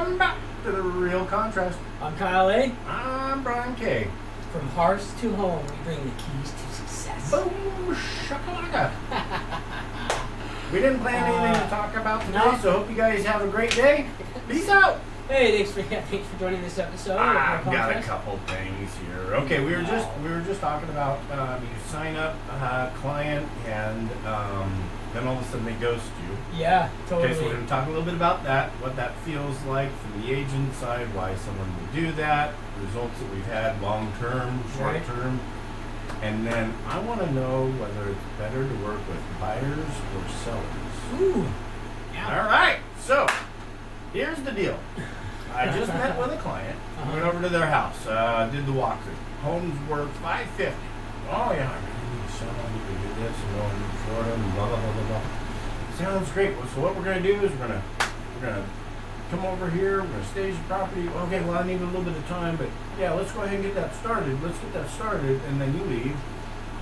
Welcome back to The Real Contrast. I'm Kyle A. I'm Brian K. From Hearths to Home, we bring the keys to success. Boom shakalaka. We didn't plan anything to talk about today, no. so hope you guys have a great day. Peace out. Hey, thanks for joining this episode. I've got a couple things here. Okay, we were just talking about you sign up a client and then all of a sudden they ghost you. Yeah, totally. Okay, so we're going to talk a little bit about that, what that feels like from the agent side, why someone would do that, results that we've had long term, short term, and then I want to know whether it's better to work with buyers or sellers. Ooh. Yeah. All right, so here's the deal. I just met with a client, went over to their house, did the walkthrough. Home's worth $550. Oh yeah, I really need to sell, I need to do this, and go to Florida, and blah blah blah blah blah. Sounds great. Well, so what we're gonna do is we're gonna come over here. We're gonna stage the property. Okay, well I need a little bit of time, but yeah, let's go ahead and get that started. Let's get that started, and then you leave,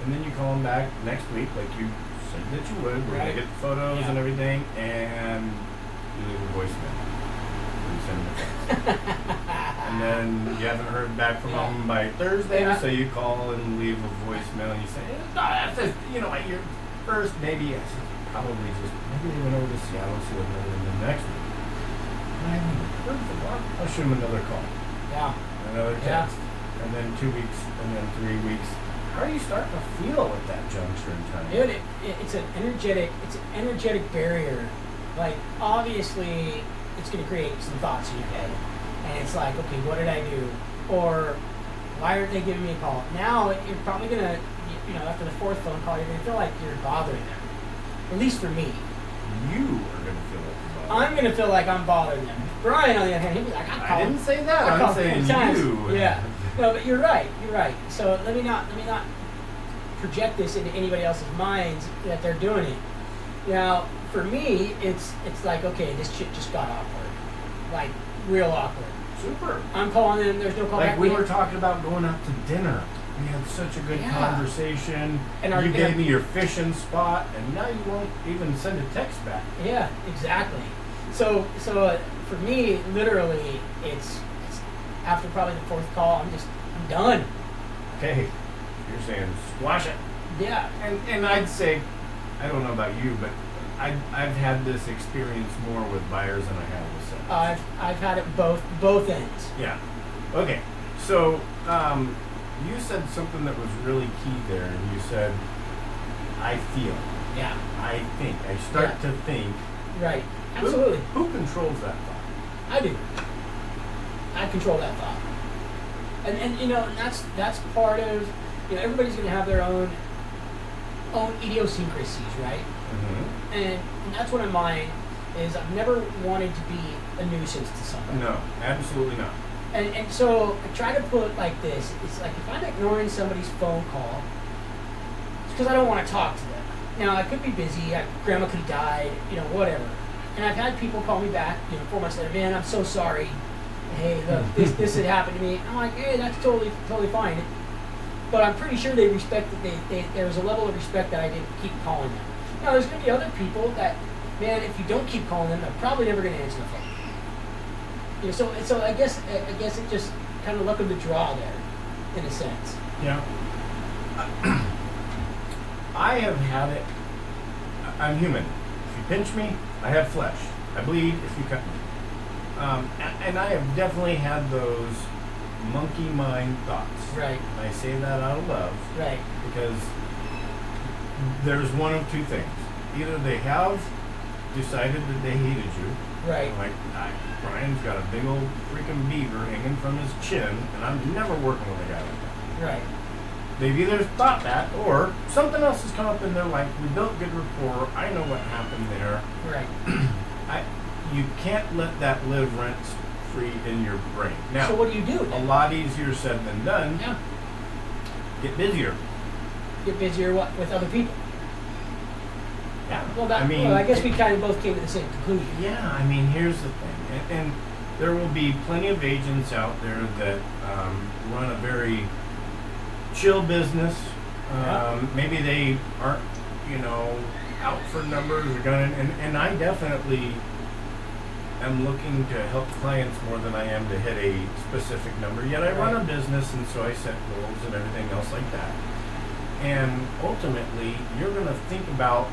and then you call them back next week, like you said that you would. We're gonna get the photos and everything, and you leave a voicemail. You send them a text. And then you haven't heard back from them by Thursday, so you call and leave a voicemail, and you say, that's just, your first maybe. Probably just maybe they went over to Seattle, see what they're doing next week. I haven't heard from them. I'll shoot them another call. Yeah. Another text. And then 2 weeks, and then 3 weeks. How are you starting to feel at that juncture in time? Dude, it's an energetic barrier. Like, obviously, it's going to create some thoughts in your head. And it's like, okay, what did I do? Or, why aren't they giving me a call? Now, you're probably going to, after the fourth phone call, you're going to feel like you're bothering them. At least for me. You are going to feel like you're bothering them. I'm going to feel like I'm bothering them. Brian, on the other hand, he'd be like, I didn't say that. I'm saying you. Yeah. No, but you're right. So let me not project this into anybody else's minds that they're doing it. Now, for me, it's like, okay, this shit just got awkward. Like, real awkward. Super. I'm calling them, there's no call back. Like, we were talking about going out to dinner. We had such a good conversation. And you gave me your fishing spot, and now you won't even send a text back. Yeah, exactly. So for me, literally, it's after probably the fourth call, I'm done. Okay, you're saying squash it. Yeah. And I'd say, I don't know about you, but I've had this experience more with buyers than I have with sellers. I've had it both ends. Yeah. Okay. So you said something that was really key there, and you said, I feel. Yeah. I think. I start to think. Right. Absolutely. Who controls that thought? I do. I control that thought. And that's part of, everybody's going to have their own idiosyncrasies, right? Mm-hmm. And that's what I mind is I've never wanted to be a nuisance to somebody. No, absolutely not. And so I try to put it like this. It's like if I'm ignoring somebody's phone call, it's because I don't want to talk to them. Now, I could be busy. Grandma could have died, whatever. And I've had people call me back, 4 months later, man, I'm so sorry. Hey, look, this had happened to me. I'm like, hey, that's totally fine. But I'm pretty sure they respect that there was a level of respect that I didn't keep calling them. Now, there's going to be other people that, man, if you don't keep calling them, they're probably never going to answer the phone. So I guess it just kind of luck of the draw there, in a sense. Yeah. I have had it. I'm human. If you pinch me, I have flesh. I bleed if you cut me. And I have definitely had those monkey mind thoughts. Right. And I say that out of love. Right. Because there's one of two things. Either they have decided that they hated you. Right. Like, Brian's got a big old freaking beaver hanging from his chin, and I'm never working with a guy like that. Right. They've either thought that, or something else has come up in their life. We built good rapport. I know what happened there. Right. You can't let that live rent free in your brain. Now, so what do you do? A lot easier said than done. Yeah. Get busier. Get busier with other people. Yeah. Well, I guess we kind of both came to the same conclusion. Yeah, here's the thing. And there will be plenty of agents out there that run a very chill business. Maybe they aren't, out for numbers or gunning. And I definitely am looking to help clients more than I am to hit a specific number. Yet I run a business, and so I set goals and everything else like that. And ultimately, you're going to think about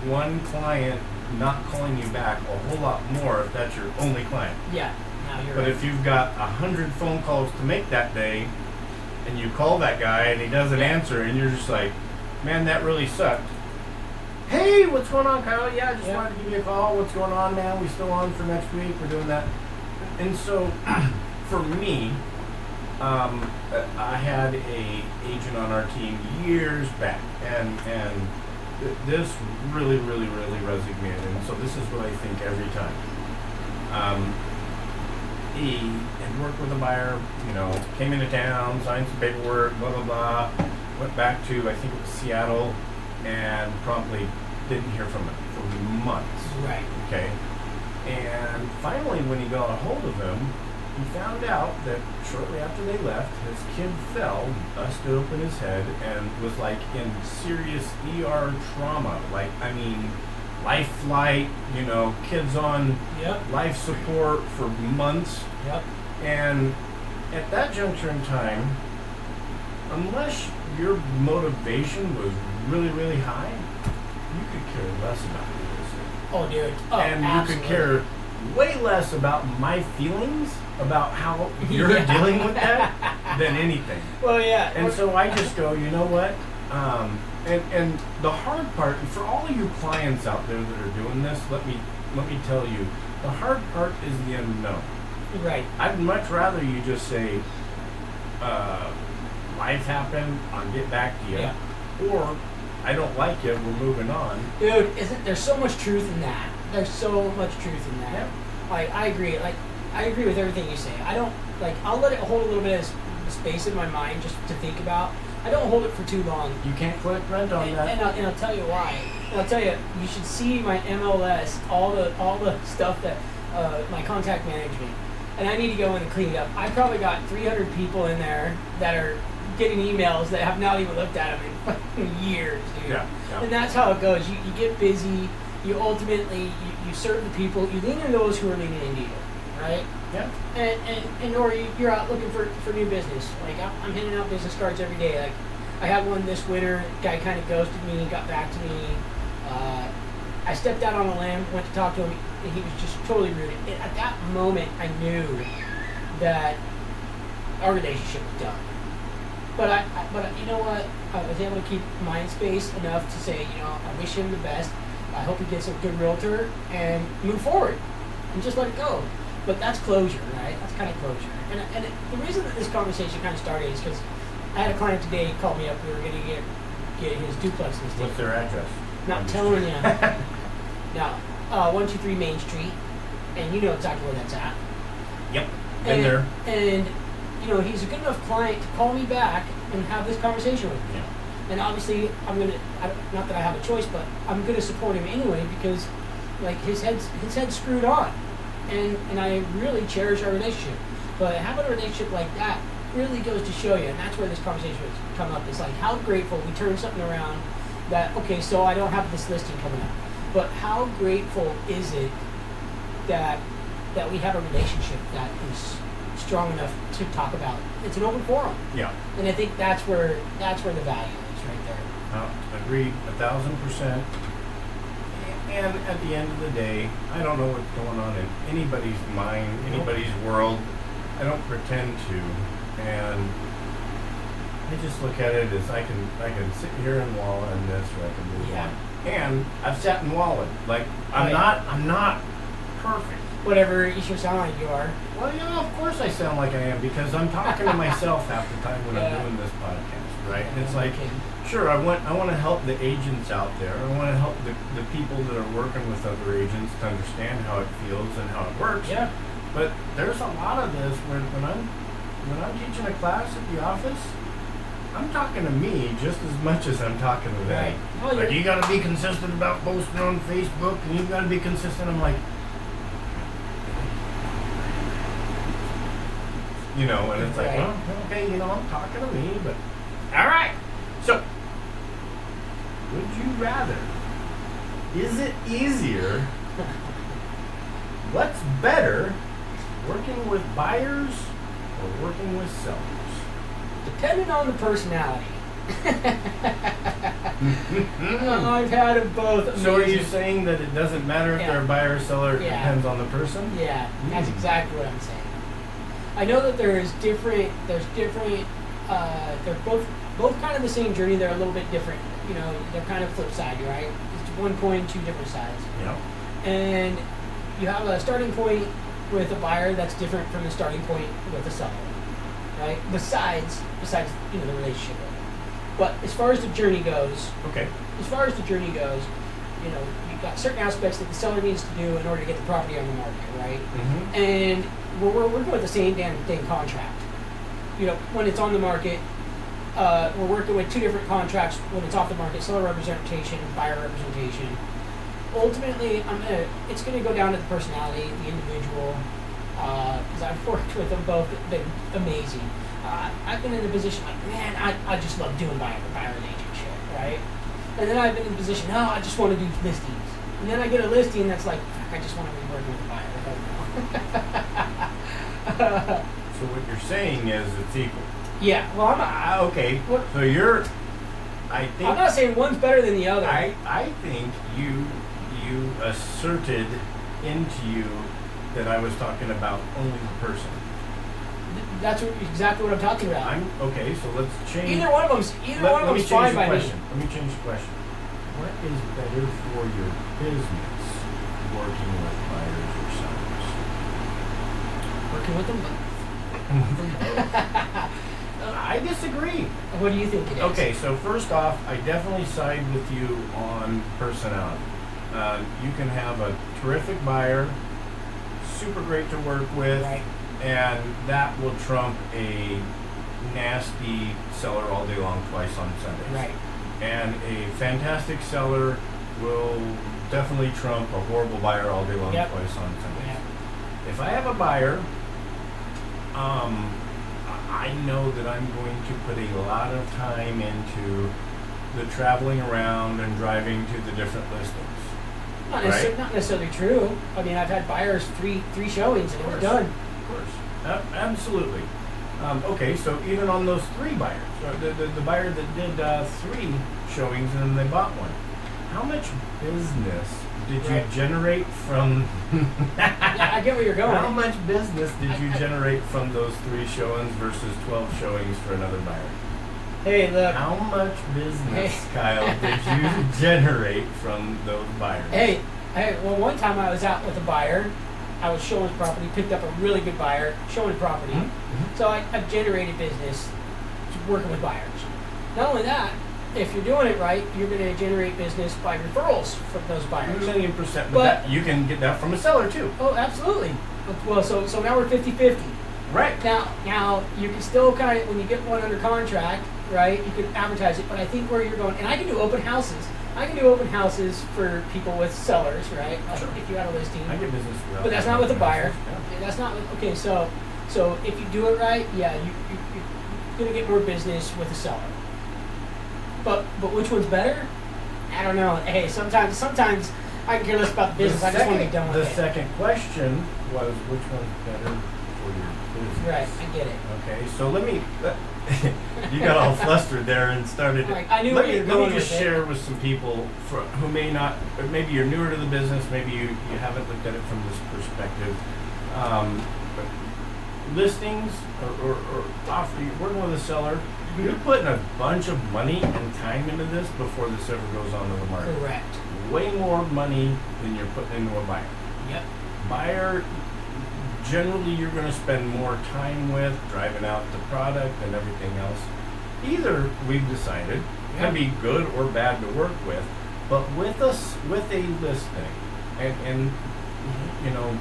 one client not calling you back a whole lot more if that's your only client. Yeah, no, you're But right. if you've got 100 phone calls to make that day, and you call that guy and he doesn't answer, and you're just like, man, that really sucked. Hey, what's going on, Kyle? Yeah, I just wanted to give you a call. What's going on, man? We still on for next week? We're doing that. And so, for me, I had a agent on our team years back, and this really resonated. And so this is what I think every time. He had worked with a buyer, came into town, signed some paperwork, blah, blah, blah, went back to, I think it was Seattle, and promptly didn't hear from him for months. Right. Okay? And finally, when he got a hold of him, he found out that shortly after they left, his kid fell, busted open his head, and was like in serious ER trauma. Like, I mean, life flight, kids on life support for months. Yep. And at that juncture in time, unless your motivation was really high, you could care less about this. Oh, dude. Oh, And absolutely. you could care way less about my feelings about how you're Yeah. dealing with that than anything. Well, yeah. And so I just go, you know what? And the hard part, and for all of you clients out there that are doing this, let me tell you, the hard part is the unknown. Right. I'd much rather you just say, life happened, I'll get back to you. Yeah. Or, I don't like you, we're moving on. Dude, there's so much truth in that. There's so much truth in that. Yeah. Like, I agree. Like, I agree with everything you say. I don't, I'll let it hold a little bit of space in my mind just to think about. I don't hold it for too long. You can't collect rent on that. And I'll tell you why. And I'll tell you, you should see my MLS, all the stuff that, my contact management. And I need to go in and clean it up. I probably got 300 people in there that are getting emails that have not even looked at them in fucking years, dude. Yeah. And that's how it goes. You get busy. You ultimately, you serve the people. You lean into those who are leaning into you, right? Yeah. And or you're out looking for new business. Like, I'm handing out business cards every day. Like, I had one this winter. Guy kind of ghosted me, got back to me. I stepped out on a limb, went to talk to him, and he was just totally rude. And at that moment, I knew that our relationship was done. But you know what? I was able to keep mind space enough to say, I wish him the best. I hope he gets a good realtor and move forward and just let it go. But that's closure, right? That's kind of closure. And the reason that this conversation kind of started is because I had a client today call me up. We were going to get his duplex listed. What's their address? Not telling you. Now, 123 Main Street, and you know exactly where that's at. Yep. Been there. And he's a good enough client to call me back and have this conversation with me. Yeah. And obviously, not that I have a choice, but I'm gonna support him anyway because, like, his head's screwed on, and I really cherish our relationship. But having a relationship like that really goes to show you, and that's where this conversation has come up. It's like how grateful we turn something around. That okay, so I don't have this listing coming up, but how grateful is it that we have a relationship that is strong enough to talk about? It's an open forum. Yeah. And I think that's where the value is right there. Agreed, 1,000%. And at the end of the day, I don't know what's going on in anybody's mind, anybody's world. I don't pretend to, and I just look at it as I can sit here and wallow in this, or I can move on. And I've sat and wallowed. Like I'm not perfect. Whatever you should sound like you are. Well, of course I sound like I am because I'm talking to myself half the time when I'm doing this podcast, right? And it's like, sure, I want to help the agents out there. I want to help the people that are working with other agents to understand how it feels and how it works. Yeah. But there's a lot of this when I'm teaching a class at the office, I'm talking to me just as much as I'm talking to them. Right. Well, Like, you got to be consistent about posting on Facebook, and you got to be consistent. I'm like, and it's like, Right. well, okay, I'm talking to me, but all right. So, would you rather? Is it easier What's better, working with buyers or working with sellers? Depending on the personality. I've had of both. So are you amazing- saying that it doesn't matter if Yeah. they're a buyer or seller, it Yeah. depends on the person? Yeah, that's exactly what I'm saying. I know that they're both kind of the same journey. They're a little bit different. You know, they're kind of flip side, right? It's one coin, two different sides. Yep. And you have a starting point with a buyer that's different from the starting point with a seller, right? Besides the relationship. But as far as the journey goes, Okay. you've got certain aspects that the seller needs to do in order to get the property on the market, right? Mm-hmm. And we're working with the same damn thing contract. You know, when it's on the market, we're working with two different contracts. When it's off the market, seller representation, buyer representation. Ultimately, it's gonna go down to the personality, the individual. Because I've worked with them both, been amazing. I've been in the position like, man, I just love doing buyer and agent shit, right? And then I've been in the position, no, I just want to do listings. And then I get a listing that's like, fuck, I just want to be working with a buyer. So what you're saying is it's equal. Yeah, well, Okay. What- So you're. I think. I'm not saying one's better than the other. I think you asserted into you that I was talking about only the person. That's exactly what I'm talking about. Okay. So let's change. Either one of them's Let me change fine the by question. me. Let me change the question. What is better for your business, working with buyers or sellers? Working with them. I disagree. What do you think it is? Okay, so first off, I definitely side with you on personality. You can have a terrific buyer, super great to work with, Right. and that will trump a nasty seller all day long twice on Sundays. Right. And a fantastic seller will definitely trump a horrible buyer all day long Yep. twice on Sundays. Yeah. If I have a buyer, I know that I'm going to put a lot of time into the traveling around and driving to the different listings. Not necessarily true. I mean, I've had buyers three showings and it was Of done. Of course. Absolutely. Okay, so even on those three buyers, the buyer that did 3 showings and then they bought one, how much business did you Right. generate from... Yeah, I get where you're going. How much business did you generate from those 3 showings versus 12 showings for another buyer? Hey, look. How much business, Hey. Kyle, did you generate from those buyers? Hey, well, one time I was out with a buyer. I was showing his property, picked up a really good buyer, showing property. Mhm. So I've generated business working with buyers. Not only that, if you're doing it right, you're going to generate business by referrals from those buyers. 1,000,000%. But But- that, you can get that from a seller too. Oh, absolutely. Well, so now we're 50-50. Right. Now you can still kind of, when you get one under contract, right, you can advertise it, but I think where you're going, and I can do open houses. I can do open houses for people with sellers, right? Like Sure. if you had a listing. I get business. But that's not with a buyer. Yeah. That's not with, okay, so if you do it right, yeah, you're going to get more business with a seller. But which one's better? I don't know. Hey, sometimes I can care less about the business. I just want to be done with The it. second question was which one's better for your business? Right, I get it. Okay, so you got all flustered there and started. Like, I knew let where me, you were let me going just with it. share with some people who may not, or maybe you're newer to the business, maybe you haven't looked at it from this perspective. But listings or offer, you're working with a seller, you're putting a bunch of money and time into this before this ever goes onto the market. Correct. Way more money than you're putting into a buyer. Yep. Buyer, generally you're going to spend more time with, driving out the product and everything else. Either we've decided can be good or bad to work with, but with a listing, and you know,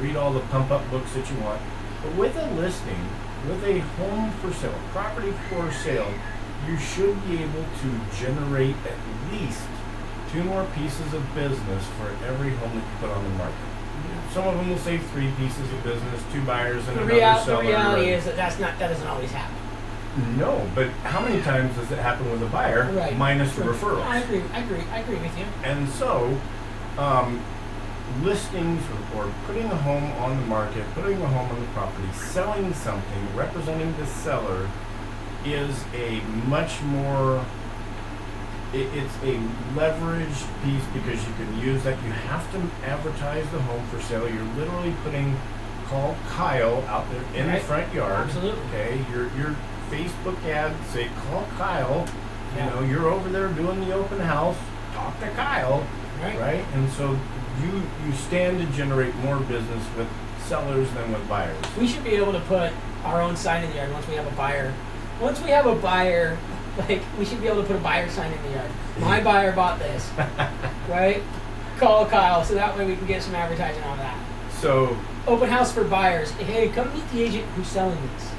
read all the pump up books that you want, but with a listing, with a home for sale, property for sale, you should be able to generate at least 2 more pieces of business for every home that you put on the market. Some of them will say 3 pieces of business, 2 buyers and another seller. The reality is that that doesn't always happen. No, but how many times does it happen with a buyer minus the referrals? I agree with you. And so, listings or putting a home on the market, putting a home on the property, selling something, representing the seller is a much more, it's a leveraged piece because you can use that. You have to advertise the home for sale. You're literally call Kyle out there in the front yard. Absolutely. Okay, your Facebook ad, say call Kyle. Yeah. You know, you're over there doing the open house. Talk to Kyle, right? And so you stand to generate more business with sellers than with buyers. We should be able to put our own sign in the yard once we have a buyer. Once we have a buyer, like, we should be able to put a buyer sign in the yard. My buyer bought this, right? Call Kyle, so that way we can get some advertising on that. So open house for buyers. Hey, come meet the agent who's selling this.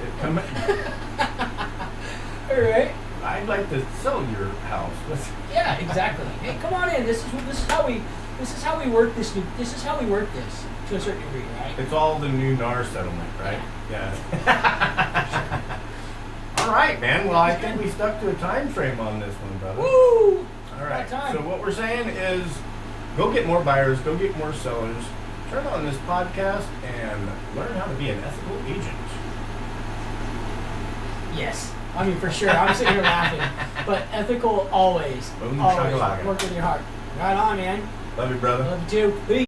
All right. I'd like to sell your house. Yeah, exactly. Hey, come on in. This is how we work this. This is how we work this to a certain degree, right? It's all the new NAR settlement, right? Yeah. All right, man. Well, I think we stuck to a time frame on this one, brother. Woo! All right. Time. So what we're saying is, go get more buyers, go get more sellers. Turn on this podcast and learn how to be an ethical agent. Yes. I mean, for sure. I'm sitting here laughing. But ethical always. Boom, Always. shakalaka. Work with your heart. Right on, man. Love you, brother. Love you too. Peace.